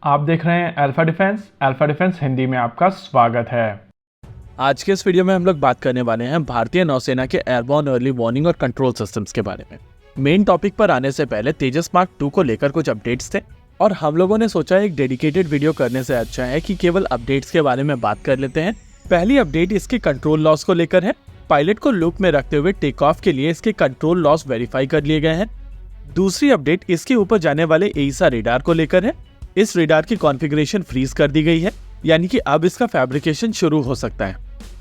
आप देख रहे हैं अल्फा डिफेंस हिंदी में आपका स्वागत है। आज के इस वीडियो में हम लोग बात करने वाले हैं भारतीय नौसेना के एयरबॉर्न अर्ली वार्निंग और कंट्रोल सिस्टम्स के बारे में। मेन टॉपिक पर आने से पहले तेजस मार्क 2 को लेकर कुछ अपडेट्स थे और हम लोगों ने सोचा एक डेडिकेटेड वीडियो करने से अच्छा है कि केवल अपडेट्स के बारे में बात कर लेते हैं। पहली अपडेट इसके कंट्रोल लॉस को लेकर है। पायलट को लूप में रखते हुए टेक ऑफ के लिए इसके कंट्रोल लॉस वेरीफाई कर लिए गए हैं। दूसरी अपडेट इसके ऊपर जाने वाले एईसा रेडार को लेकर है। इस रेडार की कॉन्फ़िगरेशन फ्रीज कर दी गई है, यानी कि अब इसका फैब्रिकेशन शुरू हो सकता है।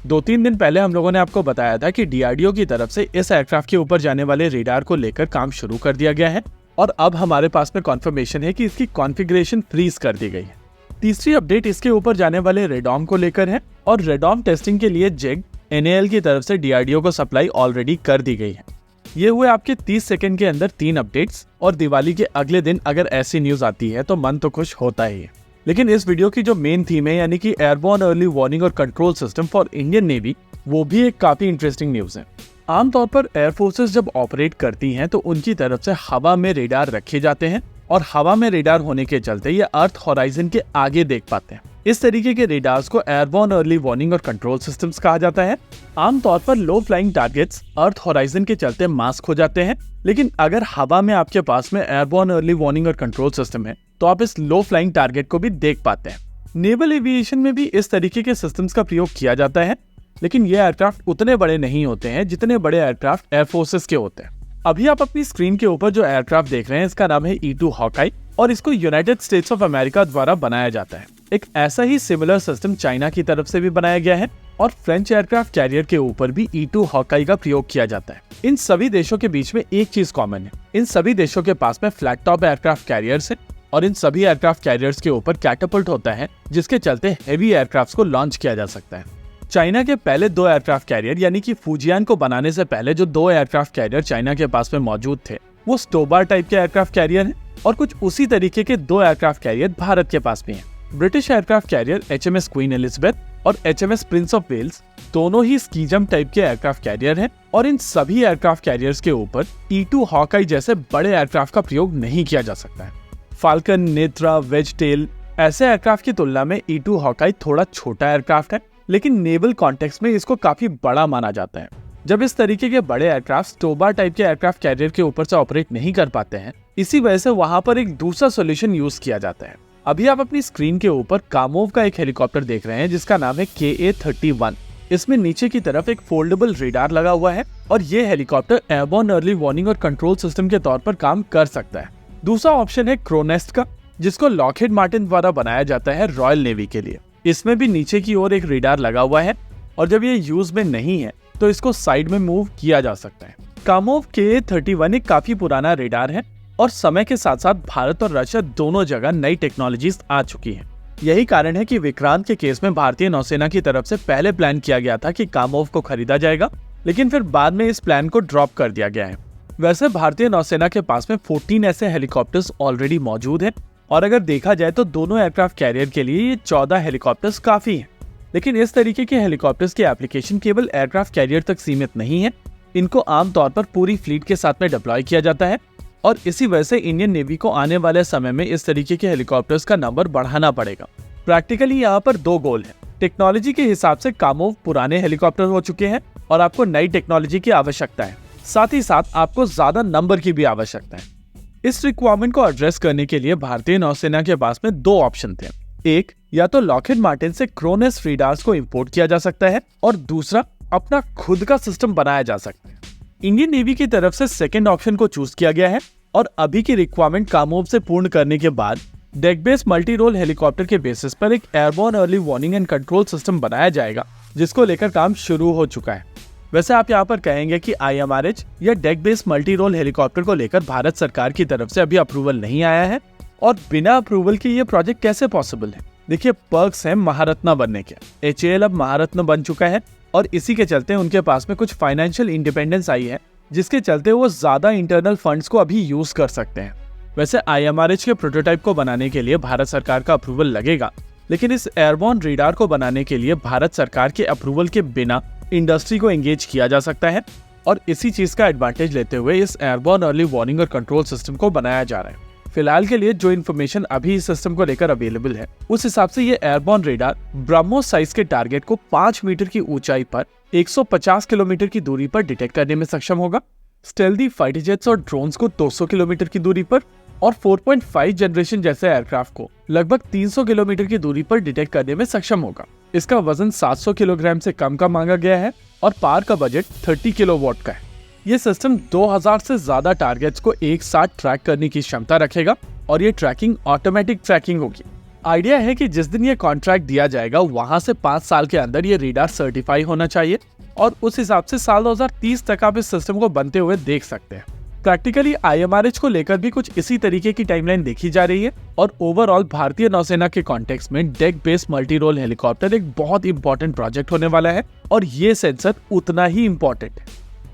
2-3 दिन पहले हम लोगों ने आपको बताया था कि डीआरडीओ की तरफ से इस एयरक्राफ्ट के ऊपर जाने वाले रेडार को लेकर काम शुरू कर दिया गया है और अब हमारे पास में कॉन्फर्मेशन है कि इसकी कॉन्फ़िगरेशन फ्रीज कर दी गई है। तीसरी अपडेट इसके ऊपर जाने वाले रेडॉम को लेकर है और रेडॉम टेस्टिंग के लिए जेग एनएएल की तरफ से डीआरडीओ को सप्लाई ऑलरेडी कर दी गई है। ये हुए आपके 30 सेकंड के अंदर 3 अपडेट्स और दिवाली के अगले दिन अगर ऐसी न्यूज आती है तो मन तो खुश होता ही है। लेकिन इस वीडियो की जो मेन थीम है, यानी कि एयरबॉर्न अर्ली वार्निंग और control system for Indian navy, वो भी एक काफी इंटरेस्टिंग न्यूज है। आमतौर पर एयरफोर्सेस जब ऑपरेट करती हैं तो उनकी तरफ से हवा में रेडार रखे जाते हैं और हवा में रेडार होने के चलते ये अर्थ होराइजन के आगे देख पाते हैं। इस तरीके के रेडार्स को एयरबॉर्न अर्ली वार्निंग और कंट्रोल सिस्टम्स कहा जाता है। आमतौर पर लो फ्लाइंग टारगेट्स अर्थ होराइजन के चलते मास्क हो जाते हैं, लेकिन अगर हवा में आपके पास में एयरबॉर्न अर्ली वार्निंग और कंट्रोल सिस्टम है तो आप इस लो फ्लाइंग टारगेट को भी देख पाते हैं। नेवल एविएशन में भी इस तरीके के सिस्टम्स का प्रयोग किया जाता है, लेकिन ये एयरक्राफ्ट उतने बड़े नहीं होते हैं जितने बड़े एयरक्राफ्ट एयरफोर्सेस के होते हैं। अभी आप अपनी स्क्रीन के ऊपर जो एयरक्राफ्ट देख रहे हैं इसका नाम है E2 हॉकाई और इसको यूनाइटेड स्टेट्स ऑफ अमेरिका द्वारा बनाया जाता है। एक ऐसा ही सिमिलर सिस्टम चाइना की तरफ से भी बनाया गया है और फ्रेंच एयरक्राफ्ट कैरियर के ऊपर भी E2 हॉकाई का प्रयोग किया जाता है। इन सभी देशों के बीच में एक चीज कॉमन है, इन सभी देशों के पास में फ्लैट टॉप एयरक्राफ्ट कैरियर्स है और इन सभी एयरक्राफ्ट कैरियर्स के ऊपर कैटापल्ट होता है जिसके चलते हेवी एयरक्राफ्ट को लॉन्च किया जा सकता है। चाइना के पहले 2 एयरक्राफ्ट कैरियर यानी कि फुजियान को बनाने से पहले जो 2 एयरक्राफ्ट कैरियर चाइना के पास में मौजूद थे वो स्टोबार टाइप के एयरक्राफ्ट कैरियर हैं और कुछ उसी तरीके के 2 एयरक्राफ्ट कैरियर भारत के पास भी हैं। British aircraft carrier HMS queen Elizabeth और HMS प्रिंस ऑफ वेल्स दोनों ही स्कीजम टाइप के एयरक्राफ्ट कैरियर हैं और इन सभी एयरक्राफ्ट कैरियर्स के ऊपर E2 हॉकाई जैसे बड़े एयरक्राफ्ट का प्रयोग नहीं किया जा सकता है। फाल्कन, नेत्रा, वेजटेल ऐसे एयरक्राफ्ट की तुलना में E2 हॉकाई थोड़ा छोटा एयरक्राफ्ट है, लेकिन नेवल कॉन्टेक्स्ट में इसको काफी बड़ा माना जाता है। जब इस तरीके के बड़े एयरक्राफ्ट स्टोबार टाइप के एयरक्राफ्ट कैरियर के ऊपर से ऑपरेट नहीं कर पाते हैं, इसी वजह से वहां पर एक दूसरा सॉल्यूशन यूज किया जाता है। अभी आप अपनी स्क्रीन के ऊपर कामोव का एक हेलीकॉप्टर देख रहे हैं जिसका नाम है KA-31। इसमें नीचे की तरफ एक फोल्डेबल रेडार लगा हुआ है और ये हेलीकॉप्टर एयरबॉर्न अर्ली वार्निंग और कंट्रोल सिस्टम के तौर पर काम कर सकता है। दूसरा ऑप्शन है क्रोनेस्ट का, जिसको लॉकहीड मार्टिन द्वारा बनाया जाता है रॉयल नेवी के लिए। इसमें भी नीचे की ओर एक रेडार लगा हुआ है और जब ये यूज में नहीं है तो इसको साइड में मूव किया जा सकता है। कामोव KA-31 एक काफी पुराना रेडार है और समय के साथ साथ भारत और रशिया दोनों जगह नई टेक्नोलॉजीज आ चुकी हैं। यही कारण है कि विक्रांत के केस में भारतीय नौसेना की तरफ से पहले प्लान किया गया था कि कामोव को खरीदा जाएगा, लेकिन फिर बाद में इस प्लान को ड्रॉप कर दिया गया है। वैसे भारतीय नौसेना के पास में 14 ऐसे हेलीकॉप्टर्स ऑलरेडी मौजूद हैं और अगर देखा जाए तो दोनों एयरक्राफ्ट कैरियर के लिए ये 14 हेलीकॉप्टर्स काफी हैं। लेकिन इस तरीके के हेलीकॉप्टर्स की एप्लीकेशन केवल एयरक्राफ्ट कैरियर तक सीमित नहीं है, इनको आमतौर पर पूरी फ्लीट के साथ में डिप्लॉय किया जाता है और इसी वजह से इंडियन नेवी को आने वाले समय में इस तरीके के हेलीकॉप्टर्स का नंबर बढ़ाना पड़ेगा। प्रैक्टिकली यहाँ पर 2 गोल है। टेक्नोलॉजी के हिसाब से कामोव पुराने हेलीकॉप्टर हो चुके हैं और आपको नई टेक्नोलॉजी की आवश्यकता है, साथ ही साथ आपको ज्यादा नंबर की भी आवश्यकता है। इस रिक्वायरमेंट को एड्रेस करने के लिए भारतीय नौसेना के पास में 2 ऑप्शन थे। एक, या तो लॉकहीड मार्टिन से क्रोनेस्ट रेडार्स को इंपोर्ट किया जा सकता है और दूसरा, अपना खुद का सिस्टम बनाया जा सकता है। इंडियन नेवी की तरफ से सेकंड ऑप्शन को चूज किया गया है और अभी की रिक्वायरमेंट कामोव से पूर्ण करने के बाद deck base multi role helicopter के बेसिस पर एक airborne early warning and control system बनाया जाएगा, जिसको लेकर काम शुरू हो चुका है। वैसे आप यहाँ पर कहेंगे कि IMRH या deck base multi role helicopter को लेकर भारत सरकार की तरफ से अभी अप्रूवल नहीं आया है और बिना अप्रूवल के ये प्रोजेक्ट कैसे पॉसिबल है। देखिए, पर्क्स हैं महारत्न बनने के। HAL अब महारत्न बन चुका है और इसी के चलते उनके पास में कुछ फाइनेंशियल इंडिपेंडेंस आई है, जिसके चलते वो ज्यादा इंटरनल फंड्स को अभी यूज कर सकते हैं। वैसे IMRH के प्रोटोटाइप को बनाने के लिए भारत सरकार का अप्रूवल लगेगा, लेकिन इस एयरबॉर्न रेडार को बनाने के लिए भारत सरकार के अप्रूवल के बिना इंडस्ट्री को एंगेज किया जा सकता है और इसी चीज का एडवांटेज लेते हुए इस एयरबॉर्न अर्ली वार्निंग और कंट्रोल सिस्टम को बनाया जा रहा है। फिलहाल के लिए जो इन्फॉर्मेशन अभी इस सिस्टम को लेकर अवेलेबल है, उस हिसाब से ये एयरबॉर्न रेडार ब्रह्मोस साइज के टारगेट को 5 मीटर की ऊंचाई पर 150 किलोमीटर की दूरी पर डिटेक्ट करने में सक्षम होगा। स्टेल्दी फाइटर जेट्स और ड्रोन्स को 200 किलोमीटर की दूरी पर और 4.5 जनरेशन जैसे एयरक्राफ्ट को लगभग 300 किलोमीटर की दूरी पर डिटेक्ट करने में सक्षम होगा। इसका वजन 700 किलोग्राम से कम का मांगा गया है और पार का बजट 30 किलोवाट का है। ये सिस्टम 2000 से ज्यादा टारगेट्स को एक साथ ट्रैक करने की क्षमता रखेगा और ये ट्रैकिंग ऑटोमेटिक ट्रैकिंग होगी। आइडिया है कि जिस दिन ये कॉन्ट्रैक्ट दिया जाएगा वहां से 5 साल के अंदर ये रेडार सर्टिफाई होना चाहिए और उस हिसाब से साल 2030 तक आप इस सिस्टम को बनते हुए देख सकते हैं। प्रैक्टिकली IMRH को लेकर भी कुछ इसी तरीके की टाइमलाइन देखी जा रही है और ओवरऑल भारतीय नौसेना के कॉन्टेक्स्ट में deck based multi role helicopter एक बहुत इंपॉर्टेंट प्रोजेक्ट होने वाला है और ये सेंसर उतना ही इंपॉर्टेंट है।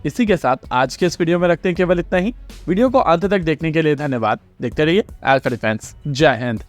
इसी के साथ आज के इस वीडियो में रखते हैं केवल इतना ही। वीडियो को अंत तक देखने के लिए धन्यवाद। देखते रहिए अल्फा डिफेंस। जय हिंद।